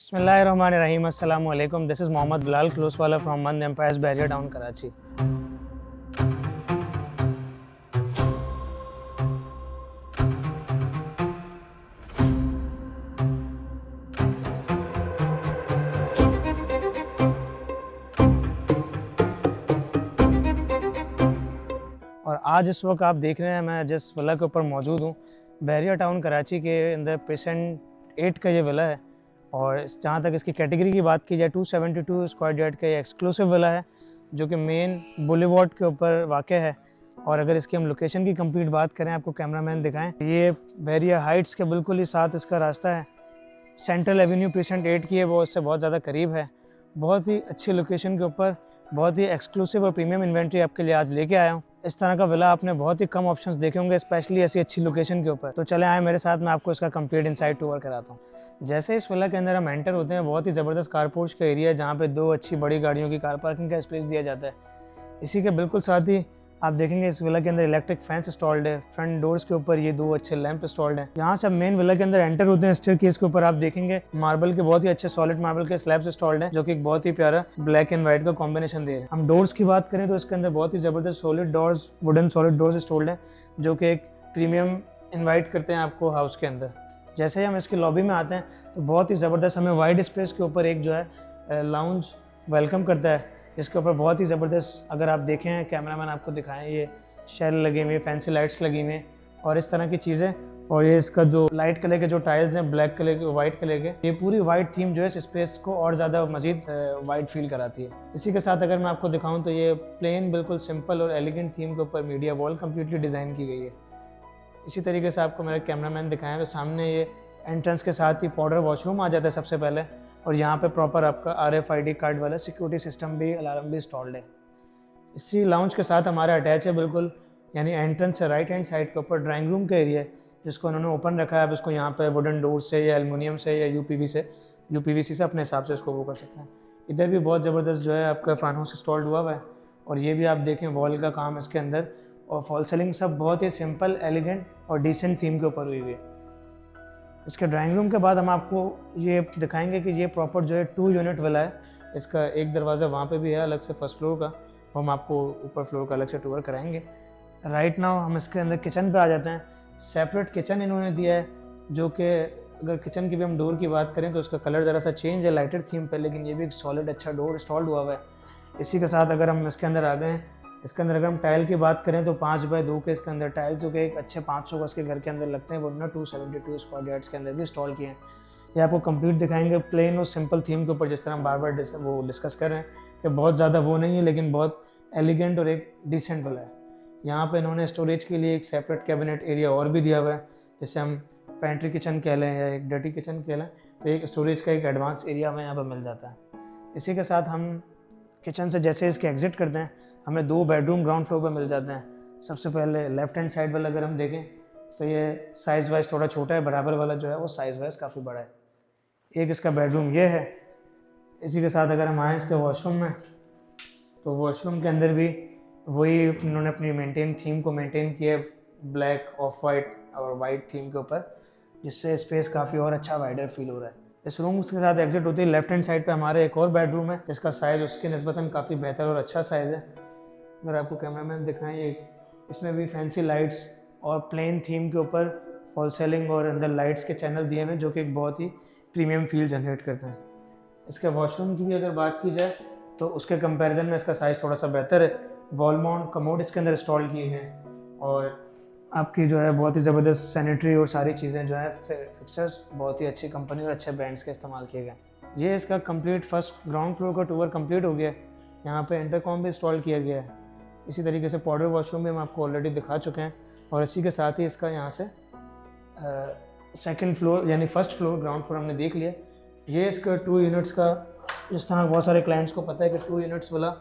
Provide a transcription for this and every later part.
बिस्मिल्लाहिर्रहमानिर्रहीम अस्सलामु अलैकुम। दिस इज़ मोहम्मद बिलाल क्लोसवाला फ्रॉम मंद एम्पायर्स बैरियर टाउन कराची। और आज इस वक्त आप देख रहे हैं मैं जिस विला के ऊपर मौजूद हूँ, बैरियर टाउन कराची के अंदर पेशेंट 8 का ये विला है। और जहाँ तक इसकी कैटेगरी की बात की जाए 272 स्क्वायर यार्ड का ये एक्सक्लूसिव विला है जो कि मेन बुलेवार्ड के ऊपर वाक़ है। और अगर इसकी हम लोकेशन की कंप्लीट बात करें, आपको कैमरामैन दिखाएं, ये बैरियर हाइट्स के बिल्कुल ही साथ इसका रास्ता है। सेंट्रल एवेन्यू पेशेंट 8 की है, वो इससे बहुत ज़्यादा करीब है। बहुत ही अच्छी लोकेशन के ऊपर बहुत ही एक्सक्लूसिव और प्रीमियम इन्वेंट्री आपके लिए आज लेके आया हूँ। इस तरह का विला आपने बहुत ही कम ऑप्शंस देखे होंगे, स्पेशली ऐसी अच्छी लोकेशन के ऊपर। तो चले आए मेरे साथ, मैं आपको इसका कंप्लीट इनसाइड टूर कराता हूँ। जैसे इस विला के अंदर हम एंटर होते हैं, बहुत ही ज़बरदस्त कारपोर्च का एरिया है जहाँ पे 2 अच्छी बड़ी गाड़ियों की कार पार्किंग का स्पेस दिया जाता है। इसी के बिल्कुल साथ ही आप देखेंगे इस विला के अंदर इलेक्ट्रिक फैंस इंस्टॉल्ड है। फ्रंट डोर्स के ऊपर ये 2 अच्छे लैंप इंस्टॉल्ड हैं। यहाँ से अब मेन विला के अंदर एंटर होते हैं, स्टेयरकेस के ऊपर आप देखेंगे मार्बल के बहुत ही अच्छे सॉलिड मार्बल के स्लैब्स इंस्टॉल्ड हैं, जो कि बहुत ही प्यारा ब्लैक एंड व्हाइट का कॉम्बिनेशन दे रहे हैं। हम डोर्स की बात करें तो इसके अंदर बहुत ही ज़बरदस्त solid doors, wooden solid doors installed हैं, जो कि एक प्रीमियम इन्वाइट करते हैं आपको हाउस के अंदर। जैसे ही हम इसके लॉबी में आते हैं तो बहुत ही ज़बरदस्त हमें वाइड स्पेस के ऊपर एक जो है लाउंज वेलकम करता है। इसके ऊपर बहुत ही ज़बरदस्त, अगर आप देखें, कैमरामैन आपको दिखाएं, ये शेल लगे हुए, फैंसी लाइट्स लगी हुई हैं और इस तरह की चीज़ें। और ये इसका जो लाइट कलर के जो टाइल्स हैं, ब्लैक कलर के, वाइट कलर के, ये पूरी वाइट थीम जो है इस स्पेस को और ज़्यादा मज़ीद वाइट फील कराती है। इसी के साथ अगर मैं आपको दिखाऊं तो ये प्लेन बिल्कुल सिंपल और एलिगेंट थीम के ऊपर मीडिया वॉल कम्प्लीटली डिज़ाइन की गई है। इसी तरीके से आपको मेरे कैमरामैन दिखाएं तो सामने ये एंट्रेंस के साथ ही पाउडर वॉशरूम आ जाता है सबसे पहले, और यहाँ पे प्रॉपर आपका RFID कार्ड वाला सिक्योरिटी सिस्टम भी, अलार्म भी इंस्टॉल्ड है। इसी लाउंज के साथ हमारा अटैच है बिल्कुल, यानी एंट्रेंस से राइट हैंड साइड के ऊपर ड्राइंग रूम का एरिया है, जिसको उन्होंने ओपन रखा है। अब इसको यहाँ पे वुडन डोर से या एल्युमिनियम से या UPVC से अपने हिसाब से इसको वो कर सकते हैं। इधर भी बहुत ज़बरदस्त जो है आपका फानूस इंस्टॉल्ड हुआ है, और ये भी आप देखें वॉल का काम इसके अंदर, और फॉल सीलिंग सब बहुत ही सिंपल, एलिगेंट और डिसेंट थीम के ऊपर हुई हुई है। इसके ड्राइंग रूम के बाद हम आपको ये दिखाएंगे कि ये प्रॉपर जो है 2 यूनिट विला है। इसका एक दरवाज़ा वहाँ पे भी है अलग से फर्स्ट फ्लोर का, और हम आपको ऊपर फ्लोर का अलग से टूर कराएंगे। राइट नाउ हम इसके अंदर किचन पे आ जाते हैं। सेपरेट किचन इन्होंने दिया है, जो कि अगर किचन की भी हम डोर की बात करें तो उसका कलर ज़रा सा चेंज है लाइटेड थीम पे, लेकिन ये भी एक सॉलिड अच्छा डोर इंस्टॉल्ड हुआ है। इसी के साथ अगर हम इसके अंदर आ गए, इसके अंदर अगर हम टाइल की बात करें तो 5x2 के इसके अंदर टाइल्स, जो कि एक अच्छे 500 गज के घर के अंदर लगते हैं, वो ना 272 स्क्वायर यार्ड्स के अंदर भी इंस्टॉल किए हैं। ये आपको कंप्लीट दिखाएंगे प्लेन और सिंपल थीम के ऊपर, जिस तरह हम बार बार वो डिस्कस कर रहे हैं कि बहुत ज़्यादा वो नहीं है, लेकिन बहुत एलिगेंट और एक डिसेंट वाला है। यहाँ पे इन्होंने स्टोरेज के लिए एक सेपरेट कैबिनेट एरिया और भी दिया हुआ है, जैसे हम पेंट्री किचन कह लें या एक डर्टी किचन कह लें, तो एक स्टोरेज का एक एडवांस एरिया हमें यहाँ पर मिल जाता है। इसी के साथ हम किचन से जैसे इसके एग्जिट करते हैं, हमें 2 बेडरूम ग्राउंड फ्लोर पर मिल जाते हैं। सबसे पहले लेफ्ट हैंड साइड वाला अगर हम देखें तो ये साइज़ वाइज थोड़ा छोटा है, बराबर वाला जो है वो साइज़ वाइज काफ़ी बड़ा है। एक इसका बेडरूम ये है। इसी के साथ अगर हम आएँ इसके वॉशरूम में, तो वॉशरूम के अंदर भी वही उन्होंने अपनी मेंटेन थीम को मेंटेन किया है, ब्लैक, ऑफ वाइट और वाइट थीम के ऊपर, जिससे स्पेस काफ़ी और अच्छा वाइडर फील हो रहा है। इस रूम के साथ एग्जिट होती है, लेफ्ट हैंड साइड पे हमारे एक और बेडरूम है, जिसका साइज़ उसके निस्बतन काफ़ी बेहतर और अच्छा साइज़ है। अगर आपको कैमरामैन दिखाएं, ये इसमें भी फैंसी लाइट्स और प्लेन थीम के ऊपर फॉल सीलिंग और अंदर लाइट्स के चैनल दिए हैं, जो कि एक बहुत ही प्रीमियम फील जनरेट करते हैं। इसके वॉशरूम की भी अगर बात की जाए तो उसके कंपैरिजन में इसका साइज़ थोड़ा सा बेहतर है। वॉल माउंट कमोड इसके अंदर इंस्टॉल किए हैं, और आपकी जो है बहुत ही ज़बरदस्त सैनिटरी और सारी चीज़ें जो है फिक्सर्स बहुत ही अच्छी कंपनी और अच्छे ब्रांड्स के इस्तेमाल किए गए। ये इसका कंप्लीट फर्स्ट ग्राउंड फ्लोर का टूर कंप्लीट हो गया। यहाँ पे इंटरकॉम भी इंस्टॉल किया गया है। इसी तरीके से पाउडर वॉशरूम भी हम आपको ऑलरेडी दिखा चुके हैं, और इसी के साथ ही इसका यहाँ से सेकंड फ्लोर यानी फर्स्ट फ्लोर, ग्राउंड फ्लोर हमने देख लिया। ये इसका 2 यूनिट्स का, जिस तरह बहुत सारे क्लाइंट्स को पता है कि 2 यूनिट्स वाला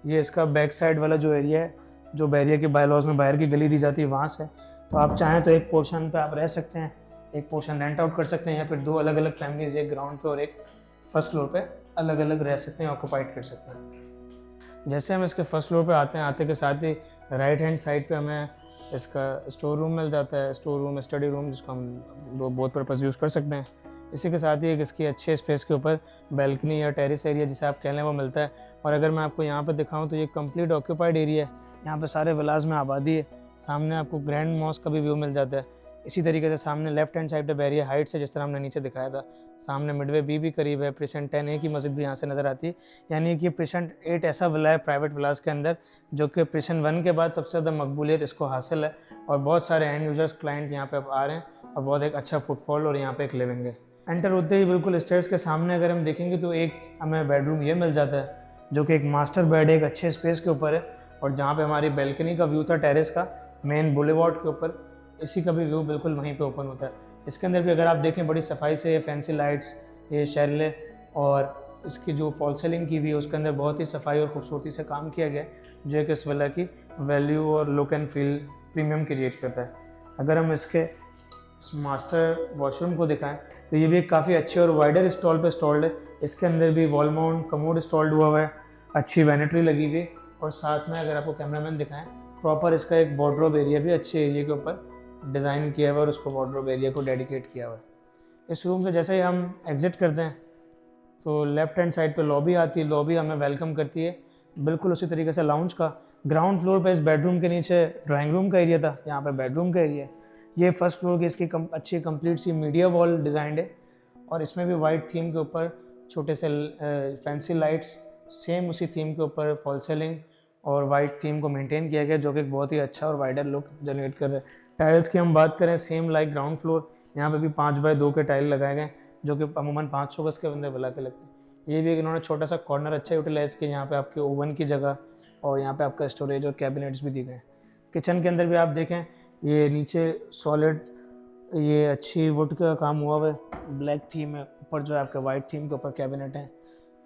ये इसका बैक साइड वाला जो एरिया है, जो बैरियर के बायलॉज में बाहर की गली दी जाती है वहाँ से, तो आप चाहें तो एक पोर्शन पे आप रह सकते हैं, एक पोर्शन रेंट आउट कर सकते हैं, या फिर 2 अलग अलग फैमिलीज एक ग्राउंड पे और एक फर्स्ट फ्लोर पे अलग अलग रह सकते हैं, ऑक्यूपाइड कर सकते हैं। जैसे हम इसके फर्स्ट फ्लोर पे आते हैं, आते के साथ ही राइट हैंड साइड पे हमें इसका स्टोर रूम मिल जाता है। स्टोर रूम, स्टडी रूम, जिसको हम बोथ पर्पज़ यूज़ कर सकते हैं। इसी के साथ ही एक इसकी अच्छे स्पेस के ऊपर बैल्कनी या टेरेस एरिया जिसे आप कह लें वो मिलता है। और अगर मैं आपको यहाँ पर दिखाऊँ तो ये कंप्लीट ऑक्यूपाइड एरिया है, यहाँ पे सारे विलास में आबादी है। सामने आपको ग्रैंड मॉस्क का भी व्यू मिल जाता है। इसी तरीके से सामने लेफ्ट हैंड साइड पे बैरियर हाइट्स है, जिस तरह हमने नीचे दिखाया था। सामने मिडवे बी भी करीब है, प्रेसेंट 10A की मस्जिद भी यहाँ से नज़र आती है। यानी कि प्रेसेंट 8 ऐसा विला है प्राइवेट विलास के अंदर जो कि प्रेसेंट 1 के बाद सबसे ज़्यादा मकबूलियत इसको हासिल है, और बहुत सारे एंड यूजर्स क्लाइंट यहाँ पे आ रहे हैं और बहुत एक अच्छा फुटफॉल और यहाँ पे एक लिविंग है। एंटर होते ही बिल्कुल स्टेयर्स के सामने अगर हम देखेंगे तो एक हमें बेडरूम ये मिल जाता है जो कि एक मास्टर बेड एक अच्छे स्पेस के ऊपर है, और जहाँ पे हमारी बैल्कनी का व्यू था टेरेस का मेन बुलेवार्ड के ऊपर, इसी का भी व्यू बिल्कुल वहीं पे ओपन होता है। इसके अंदर भी अगर आप देखें बड़ी सफाई से फैंसी लाइट्स, ये शैरले और इसकी जो फॉल सीलिंग की हुई है उसके अंदर बहुत ही सफाई और ख़ूबसूरती से काम किया गया है, जो एक इस विला की वैल्यू और look and feel premium create करता है। अगर हम इसके इस मास्टर वॉशरूम को दिखाएं तो ये भी एक काफ़ी अच्छे और वाइडर स्टॉल पे स्टॉल्ड है। इसके अंदर भी वॉल माउंट कमोड इंस्टॉल्ड हुआ है, अच्छी वैनिटरी लगी हुई, और साथ में अगर आपको कैमरामैन दिखाएं प्रॉपर इसका एक वार्डरोब एरिया भी अच्छे एरिया के ऊपर डिज़ाइन किया हुआ है और उसको वार्डरोब एरिया को डेडिकेट किया हुआ है। इस रूम से जैसे ही हम एग्ज़िट करते हैं तो लेफ़्ट हैंड साइड पे लॉबी आती है, लॉबी हमें वेलकम करती है। बिल्कुल उसी तरीके से लाउंज का ग्राउंड फ्लोर पे इस बेडरूम के नीचे ड्राइंग रूम का एरिया था, यहाँ पे बेडरूम का एरिया है। ये फर्स्ट फ्लोर की इसकी अच्छी कंप्लीट सी मीडिया वॉल डिज़ाइंड है, और इसमें भी वाइट थीम के ऊपर छोटे से फैंसी लाइट्स, सेम उसी थीम के ऊपर फॉल सीलिंग और वाइट थीम को मेंटेन किया गया, जो कि बहुत ही अच्छा और वाइडर लुक जनरेट कर रहा है। टाइल्स की हम बात करें सेम लाइक ग्राउंड फ्लोर, यहाँ पे भी 5x2 के टाइल लगाए गए जो कि अमूमन 500 गज के अंदर बना के लगते हैं। ये भी एक इन्होंने छोटा सा कॉर्नर अच्छा यूटिलाइज़ किया, यहाँ पे आपके ओवन की जगह और यहाँ पे आपका स्टोरेज और कैबिनेट्स भी दिए गए हैं। किचन के अंदर भी आप देखें ये नीचे सॉलिड ये अच्छी वुड का काम हुआ हुआ है, ब्लैक थीम है, ऊपर जो है आपका वाइट थीम के ऊपर कैबिनेट है।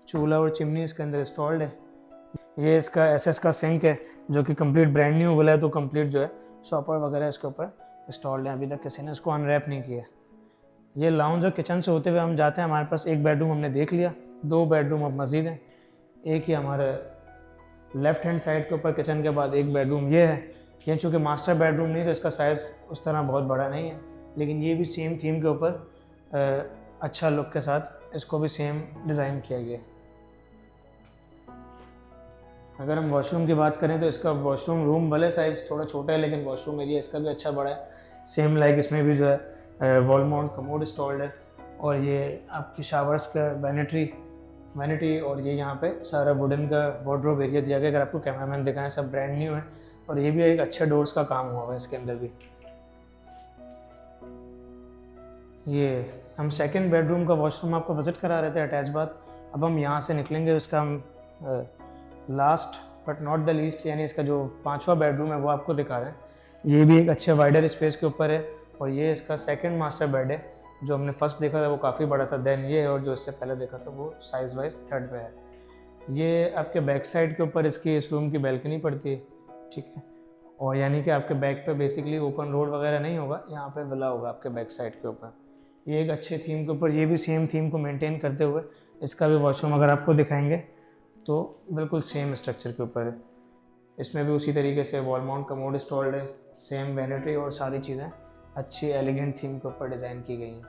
चूल्हा और चिमनी इसके अंदर इंस्टॉल्ड है। ये इसका एसएस का सिंक है जो कि कंप्लीट ब्रांड न्यू बोला है, तो कंप्लीट जो है शॉपर वगैरह इसके ऊपर इंस्टॉल्ड है, अभी तक किसी ने इसको अनरैप नहीं किया। ये लाउंज और किचन से होते हुए हम जाते हैं, हमारे पास एक बेडरूम हमने देख लिया, 2 बेडरूम अब मज़ीद हैं। एक ही हमारे लेफ़्ट हैंड साइड के ऊपर किचन के बाद एक बेडरूम ये है। ये चूँकि मास्टर बेडरूम नहीं तो इसका साइज़ उस तरह बहुत बड़ा नहीं है, लेकिन ये भी सेम थीम के ऊपर अच्छा लुक के साथ इसको भी सेम डिज़ाइन किया गया। अगर हम वॉशरूम की बात करें तो इसका वॉशरूम रूम भले साइज़ थोड़ा छोटा है, लेकिन वॉशरूम एरिया इसका भी अच्छा बड़ा है। सेम लाइक इसमें भी जो है वॉल माउंट कमोड इंस्टॉल्ड है, और ये आपकी शावर्स का वैनिटी और ये यहाँ पे सारा वुडन का वार्डरोब एरिया दिया गया। अगर आपको कैमरामैन दिखाएं सब ब्रांड न्यू है, और ये भी एक अच्छे डोर्स का काम हुआ है इसके अंदर भी। ये हम सेकंड बेडरूम का वॉशरूम आपको विज़िट करा रहे थे अटैच बाथ। अब हम यहाँ से निकलेंगे, उसका हम last but not the least यानी इसका जो 5वां बेडरूम है वो आपको दिखा रहे हैं। ये भी एक अच्छे वाइडर स्पेस के ऊपर है, और ये इसका सेकंड मास्टर बेड है। जो हमने फर्स्ट देखा था वो काफ़ी बड़ा था, देन ये है, और जो इससे पहले देखा था वो साइज़ वाइज थर्ड पे है। ये आपके बैक साइड के ऊपर इसकी इस रूम की बैल्कनी पड़ती है, ठीक है, और यानी कि आपके बैक पे बेसिकली ओपन रोड वगैरह नहीं होगा, यहाँ पे विला होगा आपके बैक साइड के ऊपर। ये एक अच्छे थीम के ऊपर, ये भी सेम थीम को मेंटेन करते हुए इसका भी वॉशरूम अगर आपको दिखाएंगे तो बिल्कुल सेम स्ट्रक्चर के ऊपर है। इसमें भी उसी तरीके से वॉल माउंट कमोड इंस्टॉल्ड है, सेम वैनिटी और सारी चीज़ें अच्छी एलिगेंट थीम के ऊपर डिज़ाइन की गई हैं।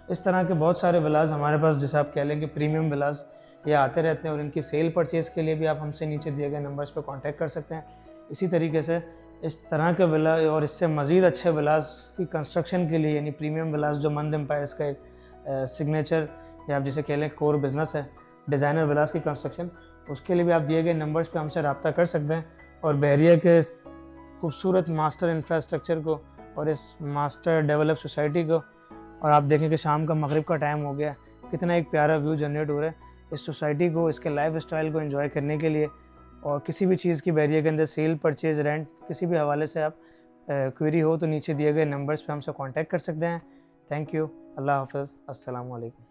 इस तरह के बहुत सारे विलास हमारे पास, जैसे आप कह लें कि प्रीमियम विलास, ये आते रहते हैं, और इनकी सेल परचेज़ के लिए भी आप हमसे नीचे दिए गए नंबर्स पर कॉन्टैक्ट कर सकते हैं। इसी तरीके से इस तरह के विला और इससे मज़ीद अच्छे विलास की कंस्ट्रक्शन के लिए, यानी प्रीमियम विलास जो मंद एम्पायर्स का एक सिग्नेचर या आप जिसे कह लें कोर बिज़नेस है, डिज़ाइनर विलास की कंस्ट्रक्शन, उसके लिए भी आप दिए गए नंबर्स पे हमसे रब्ता कर सकते हैं। और बहरिया के खूबसूरत मास्टर इंफ्रास्ट्रक्चर को और इस मास्टर डेवलप सोसाइटी को, और आप देखें कि शाम का मगरिब का टाइम हो गया, कितना एक प्यारा व्यू जनरेट हो रहा है। इस सोसाइटी को, इसके लाइफ स्टाइल को एंजॉय करने के लिए, और किसी भी चीज़ की बहरिया के अंदर सेल परचेज़ रेंट किसी भी हवाले से आप क्वेरी हो तो नीचे दिए गए नंबर्स पे हमसे कांटेक्ट कर सकते हैं। Thank you. अल्लाह हाफ़िज़। अस्सलाम वालेकुम।